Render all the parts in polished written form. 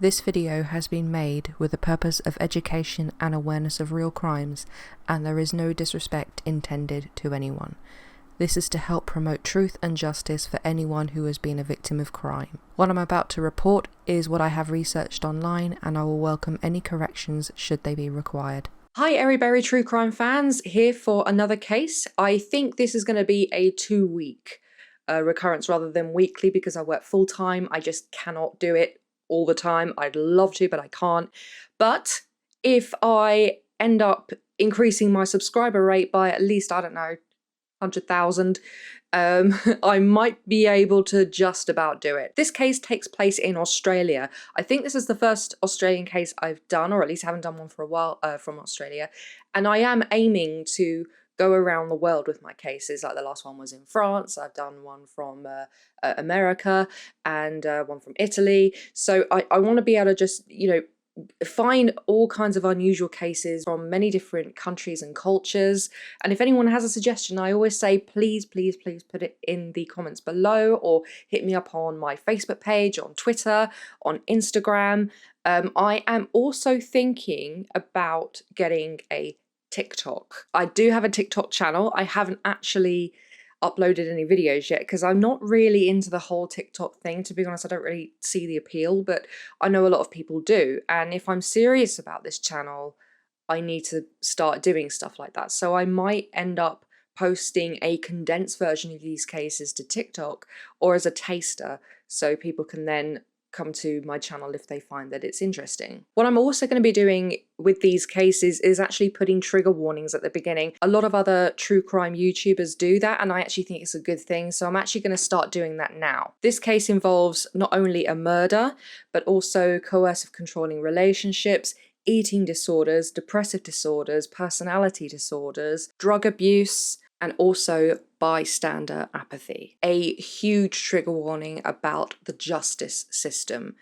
This video has been made with the purpose of education and awareness of real crimes, and there is no disrespect intended to anyone. This is to help promote truth and justice for anyone who has been a victim of crime. What I'm about to report is what I have researched online, and I will welcome any corrections should they be required. Hi everybody, true crime fans, here for another case. I think this is going to be a 2-week recurrence rather than weekly because I work full-time. I just cannot do it all the time. I'd love to, but I can't. But if I end up increasing my subscriber rate by at least, I don't know, 100,000, I might be able to just about do it. This case takes place in Australia. I think this is the first Australian case I've done, or at least haven't done one for a while from Australia. And I am aiming to go around the world with my cases. Like the last one was in France. I've done one from America and one from Italy. So I want to be able to just, find all kinds of unusual cases from many different countries and cultures. And if anyone has a suggestion, I always say, please, please, please put it in the comments below or hit me up on my Facebook page, on Twitter, on Instagram. I am also thinking about getting a TikTok. I do have a TikTok channel. I haven't actually uploaded any videos yet because I'm not really into the whole TikTok thing. To be honest, I don't really see the appeal, but I know a lot of people do. And if I'm serious about this channel, I need to start doing stuff like that. So I might end up posting a condensed version of these cases to TikTok or as a taster so people can then come to my channel if they find that it's interesting. What I'm also going to be doing with these cases is actually putting trigger warnings at the beginning. A lot of other true crime YouTubers do that, and I actually think it's a good thing, so I'm actually going to start doing that now. This case involves not only a murder, but also coercive controlling relationships, eating disorders, depressive disorders, personality disorders, drug abuse, and also bystander apathy. A huge trigger warning about the justice system.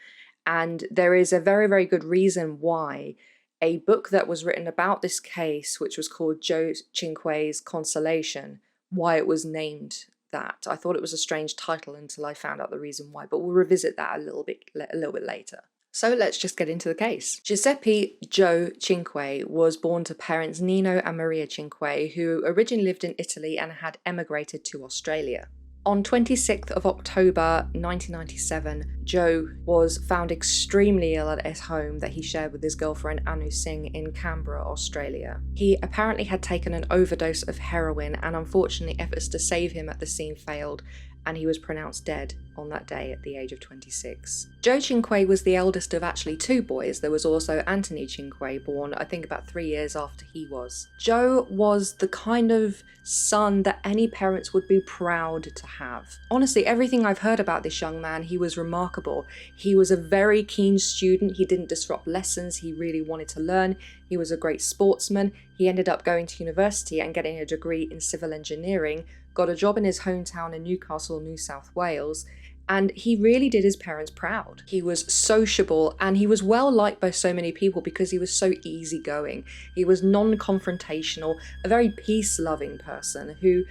And there is a very, very good reason why a book that was written about this case, which was called Joe Cinque's Consolation, why it was named that. I thought it was a strange title until I found out the reason why, but we'll revisit that a little bit later. So let's just get into the case. Giuseppe Joe Cinque was born to parents Nino and Maria Cinque, who originally lived in Italy and had emigrated to Australia. On 26th of October 1997, Joe was found extremely ill at his home that he shared with his girlfriend Anu Singh in Canberra, Australia. He apparently had taken an overdose of heroin, and unfortunately efforts to save him at the scene failed, and he was pronounced dead on that day at the age of 26. Joe Cinque was the eldest of actually 2 boys. There was also Anthony Cinque, born I think about 3 years after he was. Joe was the kind of son that any parents would be proud to have. Honestly, everything I've heard about this young man, he was remarkable. He was a very keen student. He didn't disrupt lessons. He really wanted to learn. He was a great sportsman. He ended up going to university and getting a degree in civil engineering, got a job in his hometown in Newcastle, New South Wales, and he really did his parents proud. He was sociable and he was well liked by so many people because he was so easygoing. He was non-confrontational, a very peace-loving person who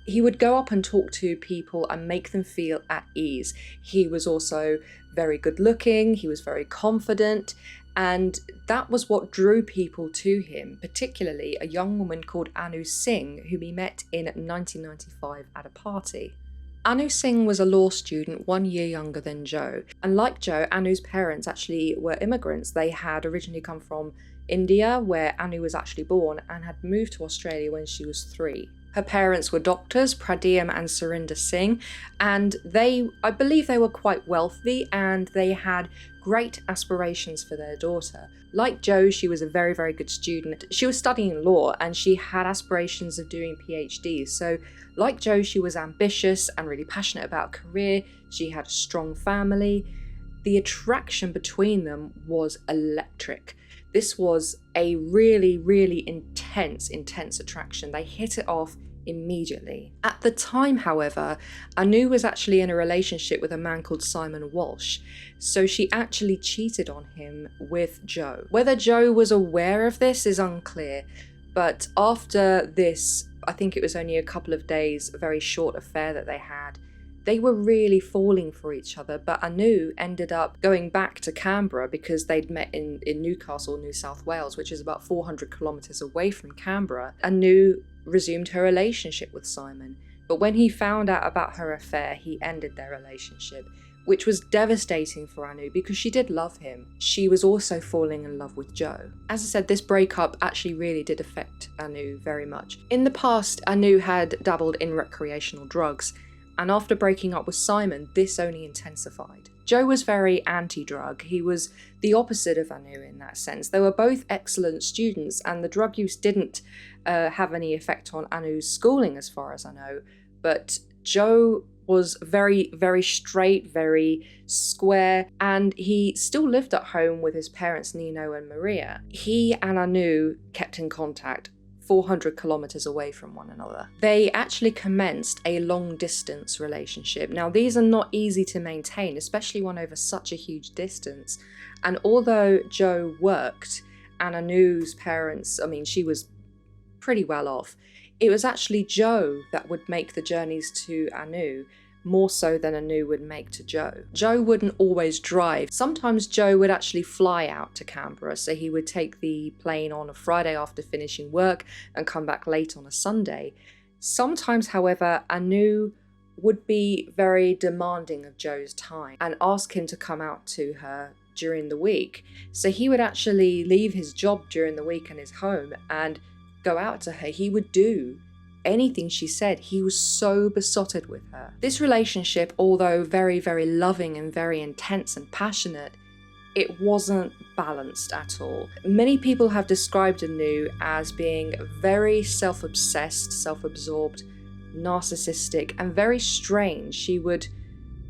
he would go up and talk to people and make them feel at ease. He was also very good looking, he was very confident, and that was what drew people to him, particularly a young woman called Anu Singh, whom he met in 1995 at a party. Anu Singh was a law student 1 year younger than Joe, and like Joe, Anu's parents actually were immigrants. They had originally come from India, where Anu was actually born, and had moved to Australia when she was 3. Her parents were doctors, Pradyam and Surinder Singh, and I believe they were quite wealthy, and they had great aspirations for their daughter. Like Joe, she was a very, very good student. She was studying law and she had aspirations of doing PhDs. So like Joe, she was ambitious and really passionate about her career. She had a strong family. The attraction between them was electric. This was a really, really intense attraction. They hit it off immediately. At the time, however, Anu was actually in a relationship with a man called Simon Walsh, so she actually cheated on him with Joe. Whether Joe was aware of this is unclear, but after this, I think it was only a couple of days, a very short affair that they had, They were really falling for each other, but Anu ended up going back to Canberra because they'd met in Newcastle, New South Wales, which is about 400 kilometres away from Canberra. Anu resumed her relationship with Simon, but when he found out about her affair, he ended their relationship, which was devastating for Anu because she did love him. She was also falling in love with Joe. As I said, this breakup actually really did affect Anu very much. In the past, Anu had dabbled in recreational drugs, and after breaking up with Simon, this only intensified. Joe was very anti-drug. He was the opposite of Anu in that sense. They were both excellent students, and the drug use didn't have any effect on Anu's schooling as far as I know, but Joe was very, very straight, very square, and he still lived at home with his parents, Nino and Maria. He and Anu kept in contact 400 kilometers away from one another. They actually commenced a long-distance relationship. Now, these are not easy to maintain, especially one over such a huge distance. And although Joe worked, and Anu's parents, she was pretty well off, it was actually Joe that would make the journeys to Anu, more so than Anu would make to Joe. Joe wouldn't always drive. Sometimes Joe would actually fly out to Canberra, so he would take the plane on a Friday after finishing work and come back late on a Sunday. Sometimes, however, Anu would be very demanding of Joe's time and ask him to come out to her during the week. So he would actually leave his job during the week and his home and go out to her. He would do anything she said. He was so besotted with her. This relationship, although very, very loving and very intense and passionate, it wasn't balanced at all. Many people have described Anu as being very self-obsessed, self-absorbed, narcissistic, and very strange. She would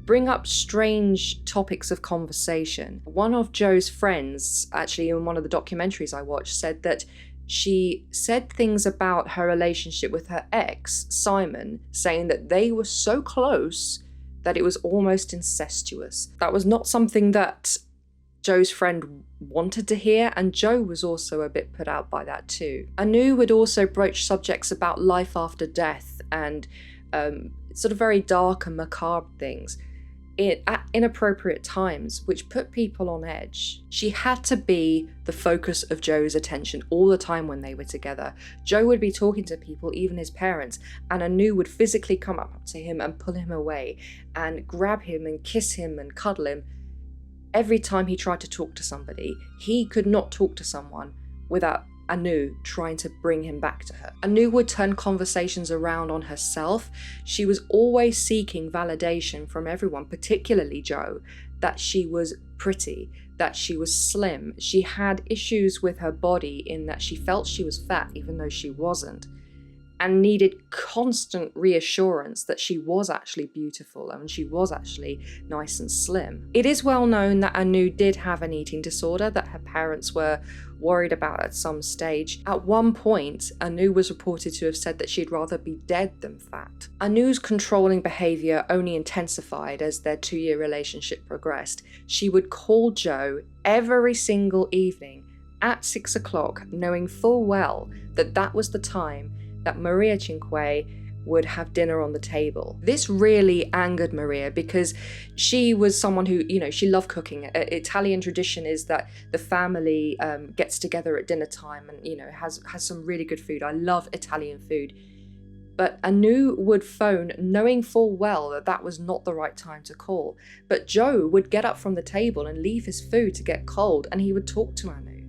bring up strange topics of conversation. One of Joe's friends, actually in one of the documentaries I watched, said that she said things about her relationship with her ex, Simon, saying that they were so close that it was almost incestuous. That was not something that Joe's friend wanted to hear, and Joe was also a bit put out by that too. Anu would also broach subjects about life after death and sort of very dark and macabre things at inappropriate times, which put people on edge. She had to be the focus of Joe's attention all the time when they were together. Joe would be talking to people, even his parents, and Anu would physically come up to him and pull him away and grab him and kiss him and cuddle him. Every time he tried to talk to somebody, he could not talk to someone without Anu trying to bring him back to her. Anu would turn conversations around on herself. She was always seeking validation from everyone, particularly Joe, that she was pretty, that she was slim. She had issues with her body in that she felt she was fat even though she wasn't, and needed constant reassurance that she was actually beautiful and she was actually nice and slim. It is well known that Anu did have an eating disorder that her parents were worried about at some stage. At one point, Anu was reported to have said that she'd rather be dead than fat. Anu's controlling behaviour only intensified as their 2-year relationship progressed. She would call Joe every single evening at 6 o'clock, knowing full well that that was the time that Maria Cinque would have dinner on the table. This really angered Maria because she was someone who, she loved cooking. Italian tradition is that the family gets together at dinner time and, has some really good food. I love Italian food. But Anu would phone knowing full well that that was not the right time to call. But Joe would get up from the table and leave his food to get cold, and he would talk to Anu,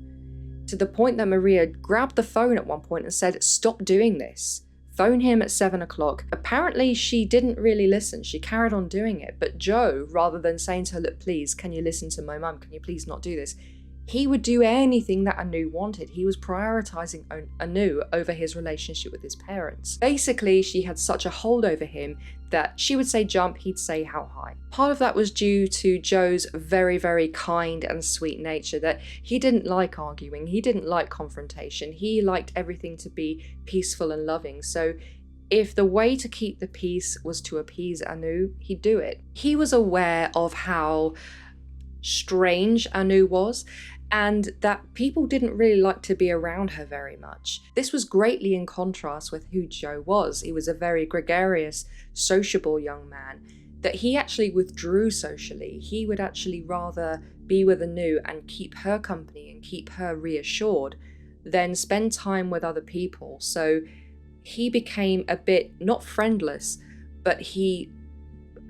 to the point that Maria grabbed the phone at one point and said, "Stop doing this. Phone him at 7 o'clock. Apparently she didn't really listen. She carried on doing it. But Joe, rather than saying to her, "Look, please, can you listen to my mum? Can you please not do this?" He would do anything that Anu wanted. He was prioritizing Anu over his relationship with his parents. Basically, she had such a hold over him that she would say jump, he'd say how high. Part of that was due to Joe's very, very kind and sweet nature, that he didn't like arguing, he didn't like confrontation, he liked everything to be peaceful and loving. So if the way to keep the peace was to appease Anu, he'd do it. He was aware of how strange Anu was, and that people didn't really like to be around her very much. This was greatly in contrast with who Joe was. He was a very gregarious, sociable young man that he actually withdrew socially. He would actually rather be with Anu and keep her company and keep her reassured than spend time with other people. So he became a bit, not friendless, but he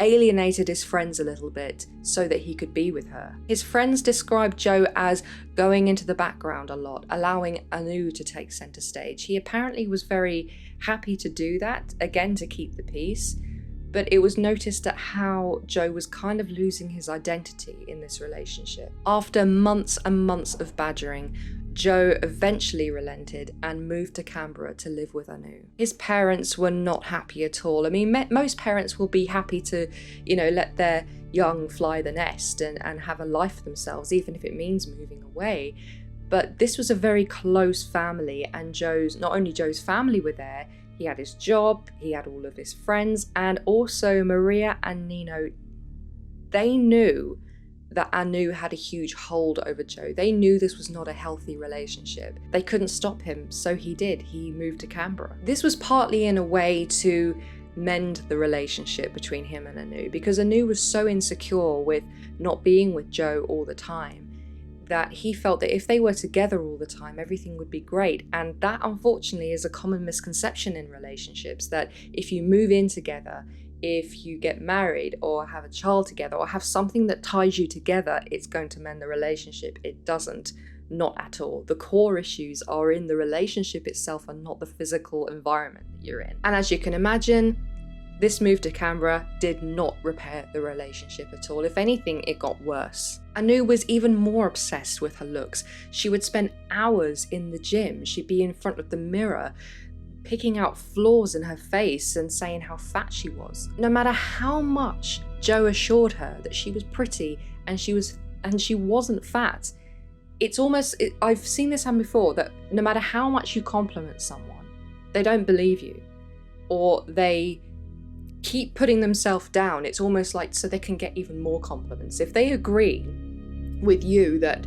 alienated his friends a little bit so that he could be with her. His friends described Joe as going into the background a lot, allowing Anu to take center stage. He apparently was very happy to do that, again to keep the peace, but it was noticed at how Joe was kind of losing his identity in this relationship. After months and months of badgering, Joe eventually relented and moved to Canberra to live with Anu. His parents were not happy at all. I mean, most parents will be happy to, let their young fly the nest and have a life for themselves, even if it means moving away. But this was a very close family, and not only Joe's family were there, he had his job, he had all of his friends, and also Maria and Nino, they knew that Anu had a huge hold over Joe. They knew this was not a healthy relationship. They couldn't stop him, so he did. He moved to Canberra. This was partly in a way to mend the relationship between him and Anu, because Anu was so insecure with not being with Joe all the time that he felt that if they were together all the time, everything would be great. And that, unfortunately, is a common misconception in relationships, that if you move in together, if you get married or have a child together or have something that ties you together, it's going to mend the relationship. It doesn't, not at all. The core issues are in the relationship itself and not the physical environment that you're in. And as you can imagine, this move to Canberra did not repair the relationship at all. If anything, it got worse. Anu was even more obsessed with her looks. She would spend hours in the gym. She'd be in front of the mirror, picking out flaws in her face and saying how fat she was. No matter how much Joe assured her that she was pretty and she wasn't fat, I've seen this happen before, that no matter how much you compliment someone, they don't believe you, or they keep putting themselves down. It's almost like so they can get even more compliments. If they agree with you that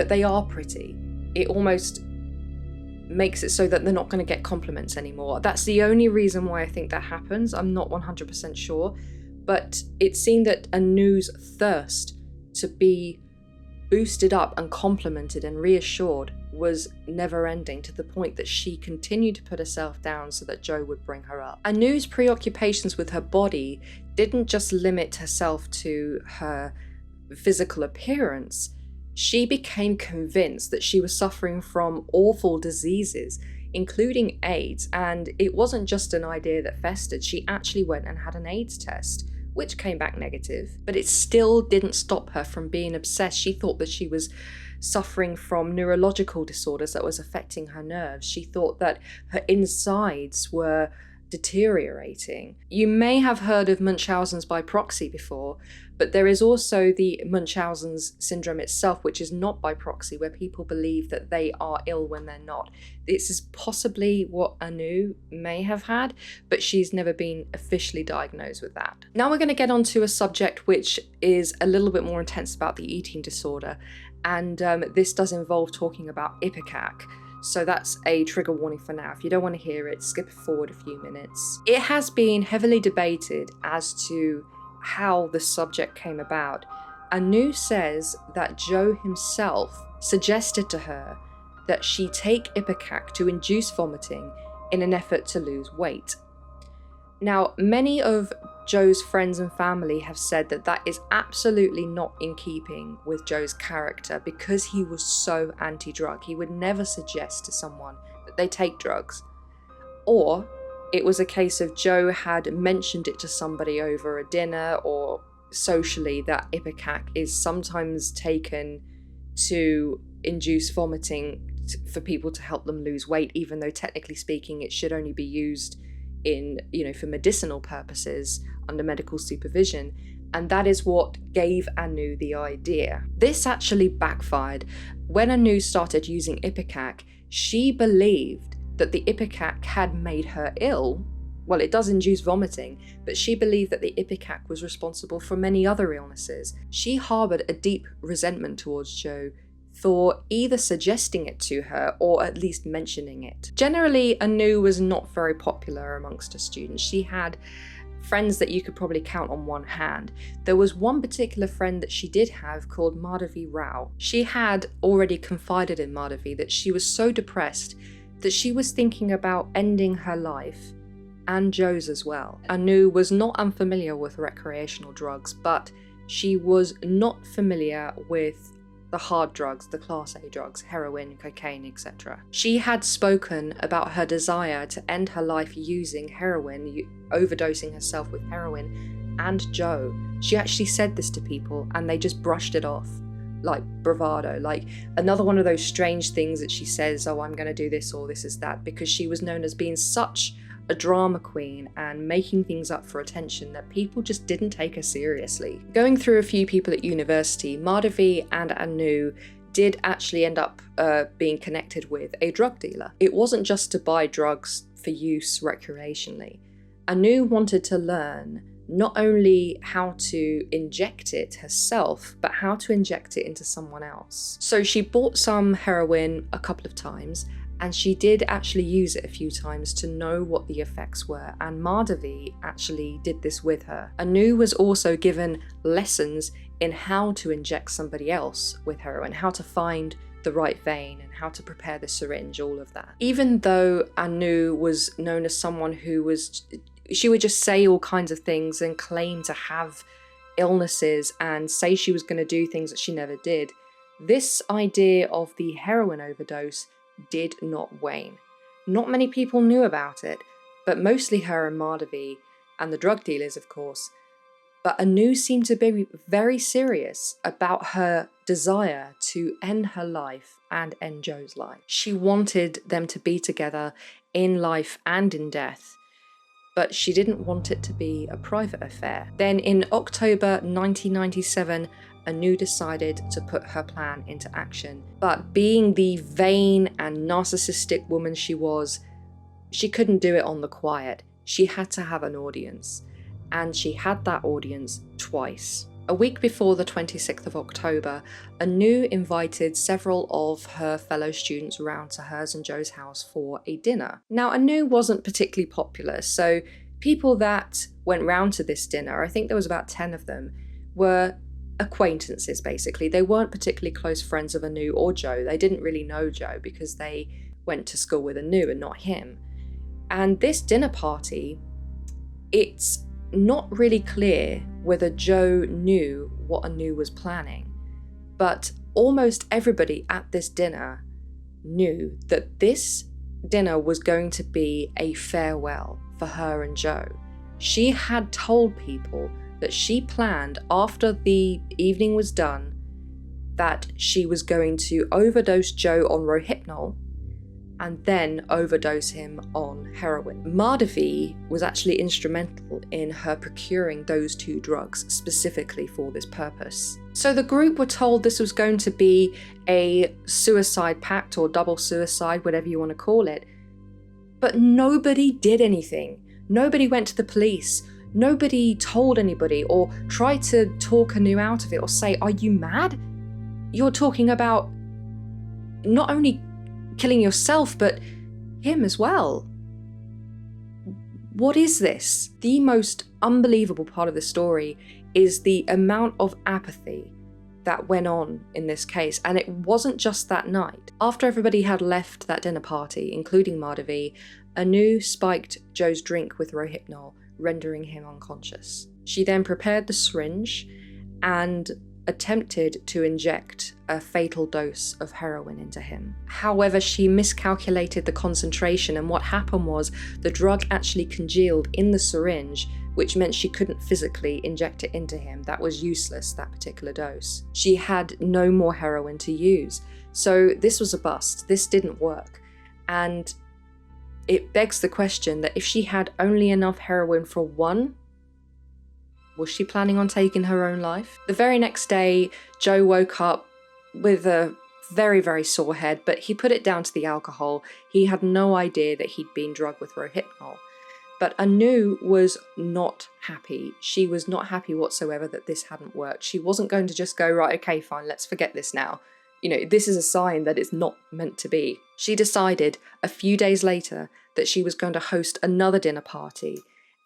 they are pretty, it almost makes it so that they're not going to get compliments anymore. That's the only reason why I think that happens. I'm not 100% sure, but it seemed that Anu's thirst to be boosted up and complimented and reassured was never ending, to the point that she continued to put herself down so that Joe would bring her up. Anu's preoccupations with her body didn't just limit herself to her physical appearance. She became convinced that she was suffering from awful diseases, including AIDS, and it wasn't just an idea that festered. She actually went and had an AIDS test, which came back negative, but it still didn't stop her from being obsessed. She thought that she was suffering from neurological disorders that was affecting her nerves. She thought that her insides were deteriorating. You may have heard of Munchausen's by proxy before, but there is also the Munchausen's syndrome itself, which is not by proxy, where people believe that they are ill when they're not. This is possibly what Anu may have had, but she's never been officially diagnosed with that. Now we're going to get onto a subject which is a little bit more intense about the eating disorder, and this does involve talking about ipecac. So that's a trigger warning for now. If you don't want to hear it, skip forward a few minutes. It has been heavily debated as to how the subject came about. Anu says that Joe himself suggested to her that she take ipecac to induce vomiting in an effort to lose weight. Now, many of Joe's friends and family have said that that is absolutely not in keeping with Joe's character, because he was so anti-drug. He would never suggest to someone that they take drugs. Or it was a case of Joe had mentioned it to somebody over a dinner or socially, that ipecac is sometimes taken to induce vomiting for people to help them lose weight, even though technically speaking it should only be used in, for medicinal purposes under medical supervision. And that is what gave Anu the idea. This actually backfired. When Anu started using ipecac, she believed that the ipecac had made her ill. Well, it does induce vomiting, but she believed that the ipecac was responsible for many other illnesses. She harbored a deep resentment towards Joe for either suggesting it to her or at least mentioning it. Generally, Anu was not very popular amongst her students. She had friends that you could probably count on one hand. There was one particular friend that she did have called Madhavi Rao. She had already confided in Madhavi that she was so depressed that she was thinking about ending her life, and Joe's as well. Anu was not unfamiliar with recreational drugs, but she was not familiar with the hard drugs, the class A drugs, heroin, cocaine, etc. She had spoken about her desire to end her life using heroin, overdosing herself with heroin, and Joe. She actually said this to people and they just brushed it off like bravado, like another one of those strange things that she says, oh, I'm going to do this or this is that, because she was known as being such a drama queen and making things up for attention that people just didn't take her seriously. Going through a few people at university, Madhavi and Anu did actually end up being connected with a drug dealer. It wasn't just to buy drugs for use recreationally. Anu wanted to learn not only how to inject it herself, but how to inject it into someone else. So she bought some heroin a couple of times, and she did actually use it a few times to know what the effects were, and Madhavi actually did this with her. Anu was also given lessons in how to inject somebody else with heroin, how to find the right vein and how to prepare the syringe, all of that. Even though Anu was known as someone who she would just say all kinds of things and claim to have illnesses and say she was going to do things that she never did, this idea of the heroin overdose did not wane. Not many people knew about it, but mostly her and Madhavi, and the drug dealers, of course. But Anu seemed to be very serious about her desire to end her life and end Joe's life. She wanted them to be together in life and in death, but she didn't want it to be a private affair. Then in October 1997, Anu decided to put her plan into action. But being the vain and narcissistic woman she was, she couldn't do it on the quiet. She had to have an audience. And she had that audience twice. A week before the 26th of October, Anu invited several of her fellow students around to hers and Joe's house for a dinner. Now, Anu wasn't particularly popular, so people that went round to this dinner, I think there was about 10 of them, were acquaintances basically. They weren't particularly close friends of Anu or Joe. They didn't really know Joe because they went to school with Anu and not him. And this dinner party, it's not really clear whether Joe knew what Anu was planning, but almost everybody at this dinner knew that this dinner was going to be a farewell for her and Joe. She had told people that she planned, after the evening was done, that she was going to overdose Joe on Rohypnol and then overdose him on heroin. Madhavi was actually instrumental in her procuring those two drugs specifically for this purpose. So the group were told this was going to be a suicide pact or double suicide, whatever you want to call it, but nobody did anything. Nobody went to the police. Nobody told anybody or tried to talk Anu out of it or say, are you mad? You're talking about not only killing yourself, but him as well. What is this? The most unbelievable part of the story is the amount of apathy that went on in this case. And it wasn't just that night. After everybody had left that dinner party, including Madhavi, Anu spiked Joe's drink with Rohypnol, rendering him unconscious. She then prepared the syringe and attempted to inject a fatal dose of heroin into him. However, she miscalculated the concentration, and what happened was the drug actually congealed in the syringe, which meant she couldn't physically inject it into him. That was useless, that particular dose. She had no more heroin to use. So this was a bust. This didn't work. And it begs the question that if she had only enough heroin for one, was she planning on taking her own life? The very next day, Joe woke up with a very, very sore head, but he put it down to the alcohol. He had no idea that he'd been drugged with Rohypnol. But Anu was not happy. She was not happy whatsoever that this hadn't worked. She wasn't going to just go, right, okay, fine, let's forget this now. You know, this is a sign that it's not meant to be. She decided a few days later that she was going to host another dinner party,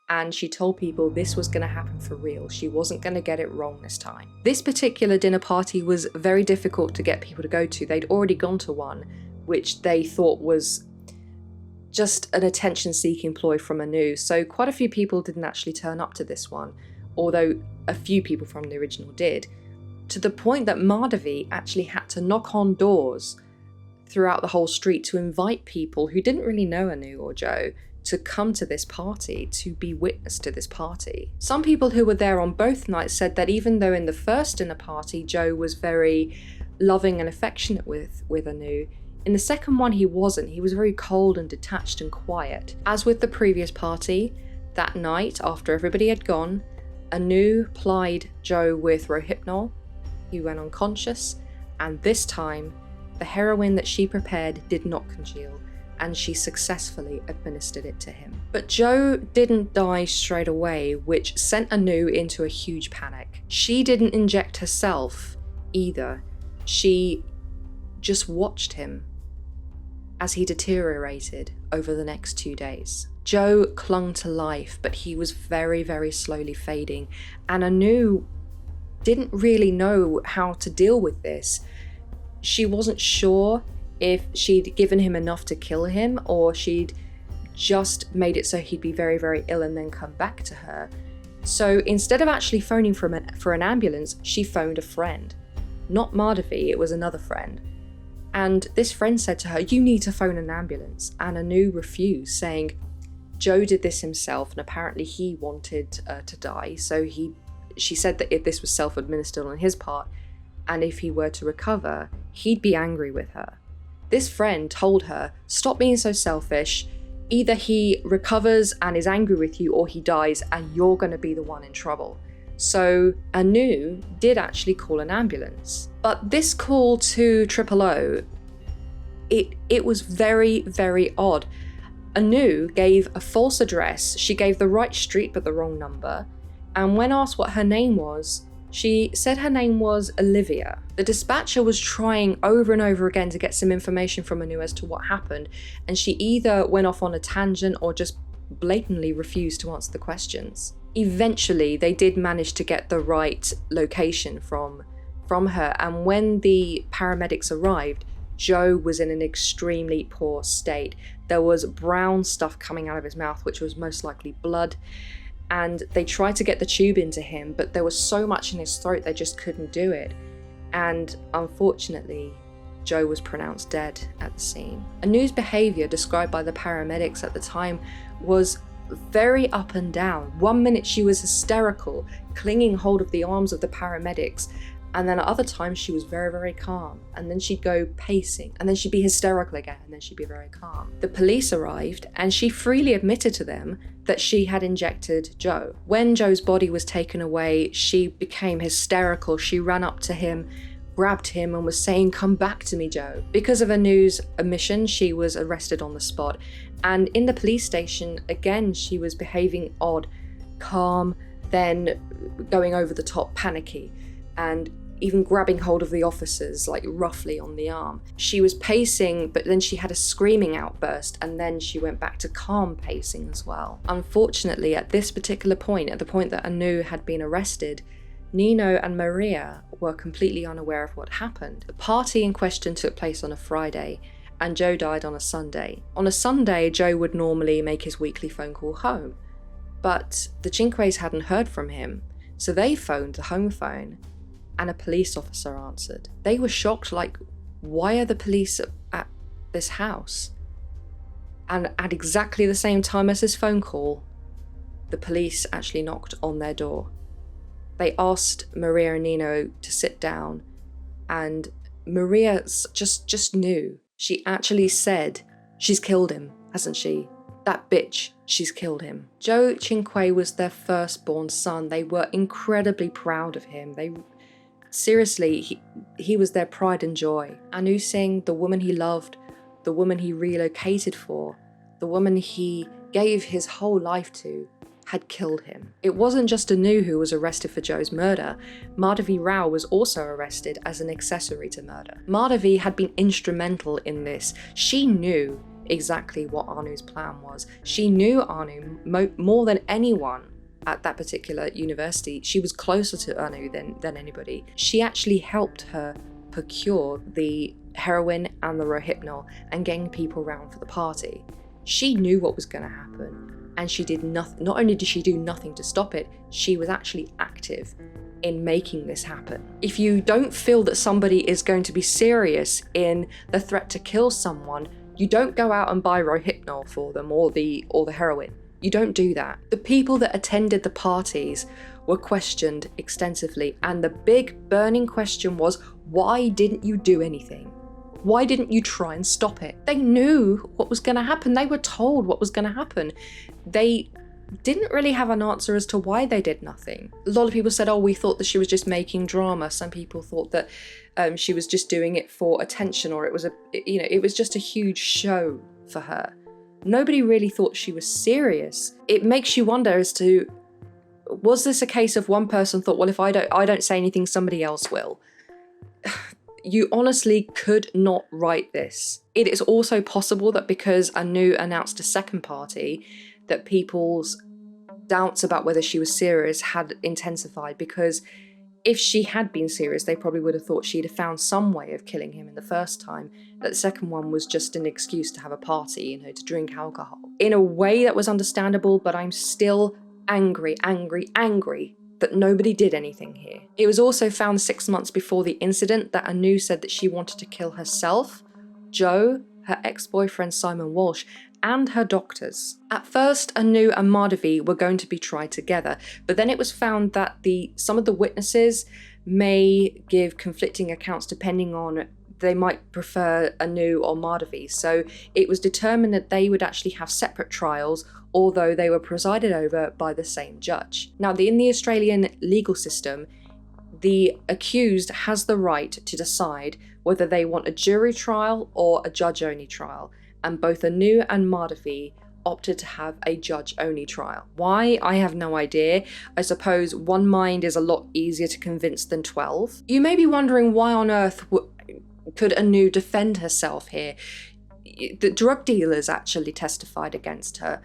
and she told people this was going to happen for real. She wasn't going to get it wrong this time. This particular dinner party was very difficult to get people to go to. They'd already gone to one, which they thought was just an attention-seeking ploy from Anu, so quite a few people didn't actually turn up to this one, although a few people from the original did, to the point that Madhavi actually had to knock on doors throughout the whole street to invite people who didn't really know Anu or Joe to come to this party, to be witness to this party. Some people who were there on both nights said that even though in the first dinner party Joe was very loving and affectionate with Anu, in the second one he wasn't. He was very cold and detached and quiet. As with the previous party, that night after everybody had gone, Anu plied Joe with Rohypnol. He went unconscious, and this time the heroin that she prepared did not congeal, and she successfully administered it to him. But Joe didn't die straight away, which sent Anu into a huge panic. She didn't inject herself either. She just watched him as he deteriorated over the next 2 days. Joe clung to life, but he was very, very slowly fading, and Anu didn't really know how to deal with this. She wasn't sure if she'd given him enough to kill him, or she'd just made it so he'd be very, very ill and then come back to her. So instead of actually phoning for an ambulance, she phoned a friend. Not Madhavi, it was another friend. And this friend said to her, "You need to phone an ambulance." And Anu refused, saying Joe did this himself, and apparently he wanted to die. So she said that if this was self-administered on his part, and if he were to recover, he'd be angry with her. This friend told her, "Stop being so selfish. Either he recovers and is angry with you, or he dies, and you're going to be the one in trouble." So Anu did actually call an ambulance. But this call to 000, it was very, very odd. Anu gave a false address. She gave the right street but the wrong number. And when asked what her name was, she said her name was Olivia. The dispatcher was trying over and over again to get some information from Anu as to what happened, and she either went off on a tangent or just blatantly refused to answer the questions. Eventually, they did manage to get the right location from her, and when the paramedics arrived, Joe was in an extremely poor state. There was brown stuff coming out of his mouth, which was most likely blood, and they tried to get the tube into him, but there was so much in his throat they just couldn't do it. And unfortunately, Joe was pronounced dead at the scene. Anu's behaviour, described by the paramedics at the time, was very up and down. 1 minute she was hysterical, clinging hold of the arms of the paramedics, and then at other times she was very, very calm, and then she'd go pacing, and then she'd be hysterical again, and then she'd be very calm. The police arrived, and she freely admitted to them that she had injected Joe. When Joe's body was taken away, she became hysterical. She ran up to him, grabbed him, and was saying, "Come back to me, Joe." Because of Anu's omission, she was arrested on the spot. And in the police station, again, she was behaving odd, calm, then going over the top, panicky, and even grabbing hold of the officers, like roughly on the arm. She was pacing, but then she had a screaming outburst, and then she went back to calm pacing as well. Unfortunately, at this particular point, at the point that Anu had been arrested, Nino and Maria were completely unaware of what happened. The party in question took place on a Friday, and Joe died on a Sunday. On a Sunday, Joe would normally make his weekly phone call home, but the Cinques hadn't heard from him, so they phoned the home phone, and a police officer answered. They were shocked, like, why are the police at this house? And at exactly the same time as his phone call, the police actually knocked on their door. They asked Maria and Nino to sit down, and Maria just knew. She actually said, "She's killed him, hasn't she? That bitch, she's killed him." Joe Cinque was their firstborn son. They were incredibly proud of him. Seriously, he was their pride and joy. Anu Singh, the woman he loved, the woman he relocated for, the woman he gave his whole life to, had killed him. It wasn't just Anu who was arrested for Joe's murder. Madhavi Rao was also arrested as an accessory to murder. Madhavi had been instrumental in this. She knew exactly what Anu's plan was. She knew Anu more than anyone at that particular university. She was closer to Anu than anybody. She actually helped her procure the heroin and the Rohypnol and getting people around for the party. She knew what was going to happen, and she did nothing. Not only did she do nothing to stop it, she was actually active in making this happen. If you don't feel that somebody is going to be serious in the threat to kill someone, you don't go out and buy Rohypnol for them or the heroin. You don't do that. The people that attended the parties were questioned extensively, and the big burning question was, why didn't you do anything? Why didn't you try and stop it? They knew what was going to happen. They were told what was going to happen. They didn't really have an answer as to why they did nothing. A lot of people said, oh, we thought that she was just making drama. Some people thought that she was just doing it for attention, or it was just a huge show for her. Nobody really thought she was serious. It makes you wonder as to, was this a case of one person thought, well, if I don't say anything, somebody else will? You honestly could not write this. It is also possible that because Anu announced a second party, that people's doubts about whether she was serious had intensified, because if she had been serious, they probably would have thought she'd have found some way of killing him in the first time, that the second one was just an excuse to have a party, to drink alcohol. In a way that was understandable, but I'm still angry that nobody did anything here. It was also found 6 months before the incident that Anu said that she wanted to kill herself, Joe, her ex-boyfriend Simon Walsh, and her doctors. At first, Anu and Madhavi were going to be tried together, but then it was found that some of the witnesses may give conflicting accounts depending on, they might prefer Anu or Madhavi. So it was determined that they would actually have separate trials, although they were presided over by the same judge. Now, in the Australian legal system, the accused has the right to decide whether they want a jury trial or a judge-only trial, and both Anu and Madhavi opted to have a judge-only trial. Why? I have no idea. I suppose one mind is a lot easier to convince than 12. You may be wondering, why on earth could Anu defend herself here? The drug dealers actually testified against her.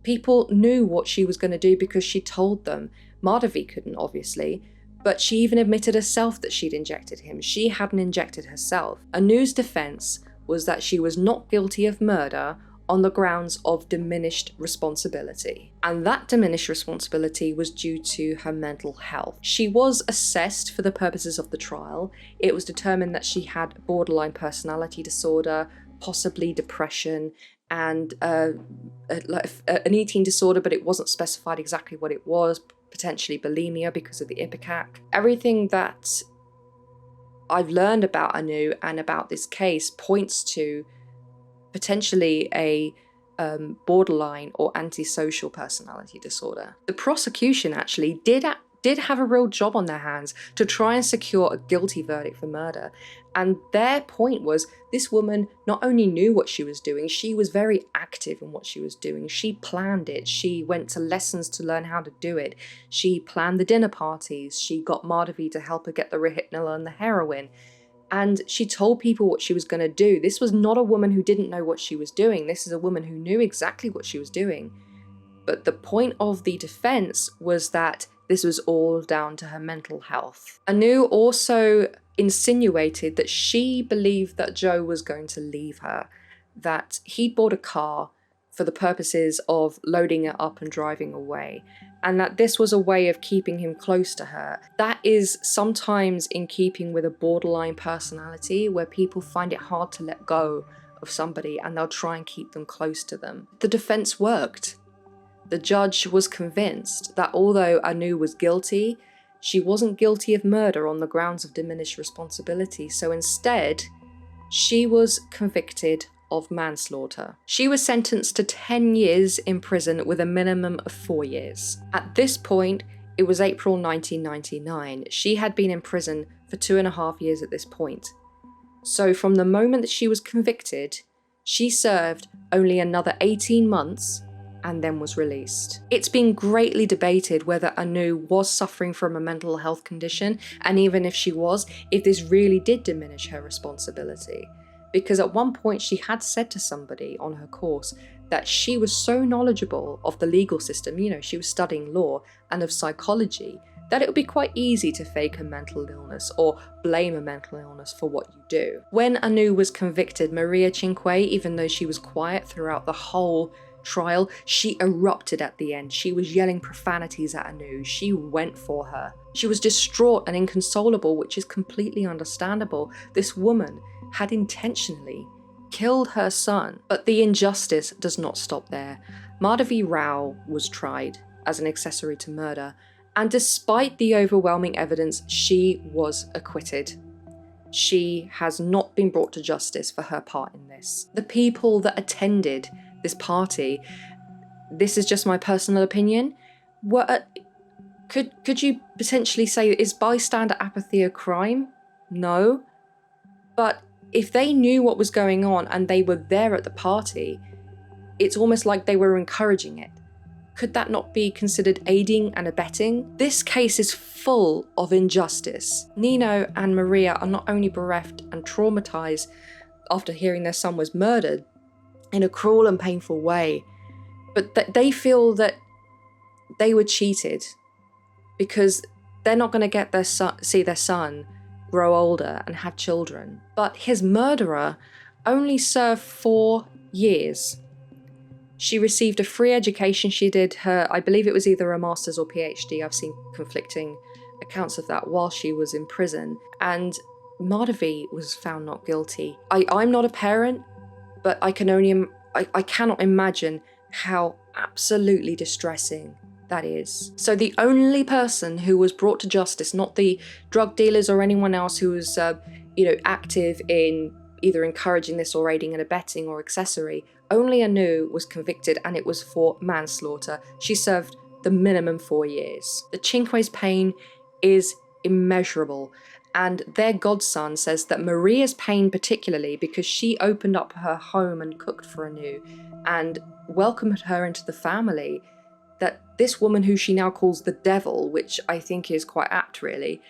People knew what she was going to do because she told them. Madhavi couldn't, obviously, but she even admitted herself that she'd injected him. She hadn't injected herself. Anu's defense was that she was not guilty of murder on the grounds of diminished responsibility. And that diminished responsibility was due to her mental health. She was assessed for the purposes of the trial. It was determined that she had borderline personality disorder, possibly depression, and an eating disorder, but it wasn't specified exactly what it was, potentially bulimia because of the ipecac. Everything that I've learned about Anu and about this case points to potentially a borderline or antisocial personality disorder. The prosecution actually did have a real job on their hands to try and secure a guilty verdict for murder. And their point was, this woman not only knew what she was doing, she was very active in what she was doing. She planned it. She went to lessons to learn how to do it. She planned the dinner parties. She got Madhavi to help her get the Rohypnol and the heroin. And she told people what she was going to do. This was not a woman who didn't know what she was doing. This is a woman who knew exactly what she was doing. But the point of the defense was that this was all down to her mental health. Anu also insinuated that she believed that Joe was going to leave her, that he'd bought a car for the purposes of loading it up and driving away, and that this was a way of keeping him close to her. That is sometimes in keeping with a borderline personality, where people find it hard to let go of somebody and they'll try and keep them close to them. The defense worked. The judge was convinced that although Anu was guilty, she wasn't guilty of murder on the grounds of diminished responsibility. So instead, she was convicted of manslaughter. She was sentenced to 10 years in prison with a minimum of 4 years. At this point, it was April 1999. She had been in prison for 2.5 years at this point. So from the moment that she was convicted, she served only another 18 months and then was released. It's been greatly debated whether Anu was suffering from a mental health condition, and even if she was, if this really did diminish her responsibility. because at one point she had said to somebody on her course that she was so knowledgeable of the legal system, you know, she was studying law and of psychology, that it would be quite easy to fake a mental illness or blame a mental illness for what you do. When Anu was convicted, Maria Cinque, even though she was quiet throughout the whole trial, she erupted at the end. She was yelling profanities at Anu. She went for her. She was distraught and inconsolable, which is completely understandable. This woman had intentionally killed her son. But the injustice does not stop there. Madhavi Rao was tried as an accessory to murder, and despite the overwhelming evidence, she was acquitted. She has not been brought to justice for her part in this. The people that attended this party, this is just my personal opinion, could you potentially say, is bystander apathy a crime? No. But if they knew what was going on and they were there at the party, it's almost like they were encouraging it. Could that not be considered aiding and abetting? This case is full of injustice. Nino and Maria are not only bereft and traumatized after hearing their son was murdered in a cruel and painful way, but that they feel that they were cheated because they're not going to get see their son grow older and have children. But his murderer only served 4 years. She received a free education. She did her, I believe it was either a master's or PhD. I've seen conflicting accounts of that while she was in prison. And Madhavi was found not guilty. I'm not a parent, but I cannot imagine how absolutely distressing that is. So the only person who was brought to justice, not the drug dealers or anyone else who was, active in either encouraging this or aiding and abetting or accessory, only Anu was convicted, and it was for manslaughter. She served the minimum 4 years. The Cinque's pain is immeasurable, and their godson says that Maria's pain particularly, because she opened up her home and cooked for Anu and welcomed her into the family, that this woman who she now calls the devil, which I think is quite apt really,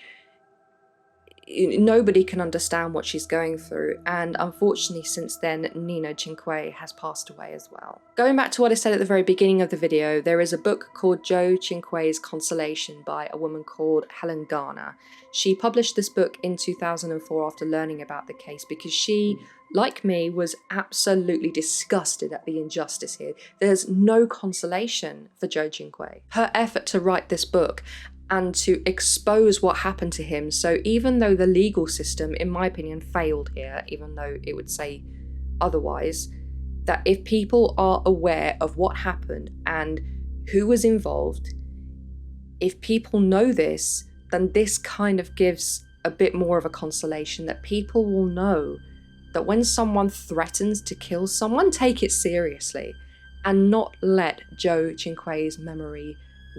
nobody can understand what she's going through, and unfortunately since then Nino Cinque has passed away as well. Going back to what I said at the very beginning of the video, there is a book called Joe Cinque's Consolation by a woman called Helen Garner. She published this book in 2004 after learning about the case because she, like me, was absolutely disgusted at the injustice here. There's no consolation for Joe Cinque. Her effort to write this book and to expose what happened to him. So even though the legal system, in my opinion, failed here, even though it would say otherwise, that if people are aware of what happened and who was involved, if people know this, then this kind of gives a bit more of a consolation, that people will know that when someone threatens to kill someone, take it seriously and not let Joe Cinque's memory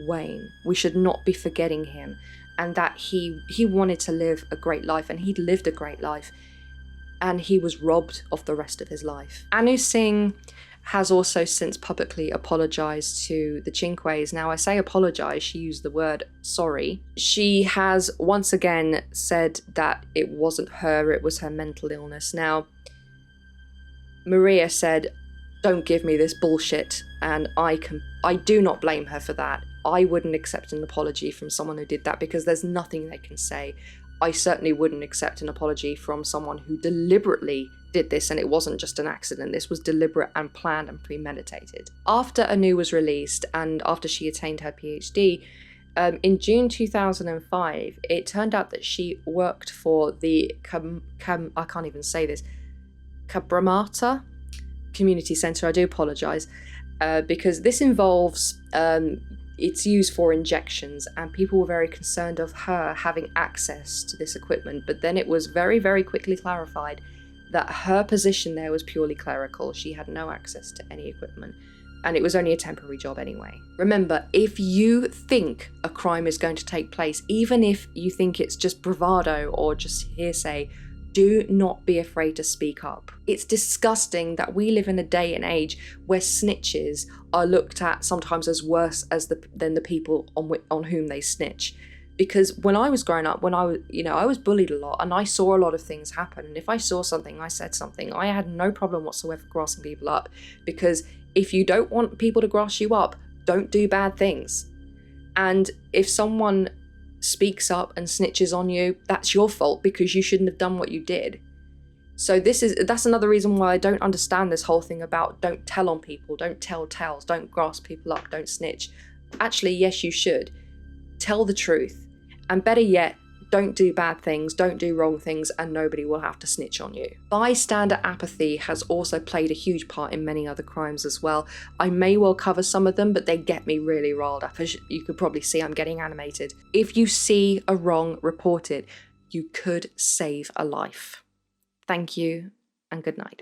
wane. We should not be forgetting him, and that he wanted to live a great life, and he'd lived a great life, and he was robbed of the rest of his life. Anu Singh has also since publicly apologized to the Cinques. Now I say apologize, she used the word sorry. She has once again said that it wasn't her, it was her mental illness. Now Maria said, "Don't give me this bullshit," and I do not blame her for that. I wouldn't accept an apology from someone who did that because there's nothing they can say. I certainly wouldn't accept an apology from someone who deliberately did this, and it wasn't just an accident. This was deliberate and planned and premeditated. After Anu was released and after she attained her PhD, in June 2005, it turned out that she worked for the I can't even say this, Cabramatta Community Centre. I do apologise, because this involves, it's used for injections, and people were very concerned of her having access to this equipment. But then it was very, very quickly clarified that her position there was purely clerical. She had no access to any equipment, and it was only a temporary job anyway. Remember, if you think a crime is going to take place, even if you think it's just bravado or just hearsay, do not be afraid to speak up. It's disgusting that we live in a day and age where snitches are looked at sometimes as worse as than the people on whom they snitch. Because when I was growing up, when I was, I was bullied a lot and I saw a lot of things happen. And if I saw something, I said something, I had no problem whatsoever grassing people up. Because if you don't want people to grass you up, don't do bad things. And if someone speaks up and snitches on you, that's your fault because you shouldn't have done what you did. So that's another reason why I don't understand this whole thing about don't tell on people, don't tell tales, don't grass people up, don't snitch. Actually, yes, you should. Tell the truth. And better yet, don't do bad things, don't do wrong things, and nobody will have to snitch on you. Bystander apathy has also played a huge part in many other crimes as well. I may well cover some of them, but they get me really riled up. As you could probably see, I'm getting animated. If you see a wrong, report it. You could save a life. Thank you, and good night.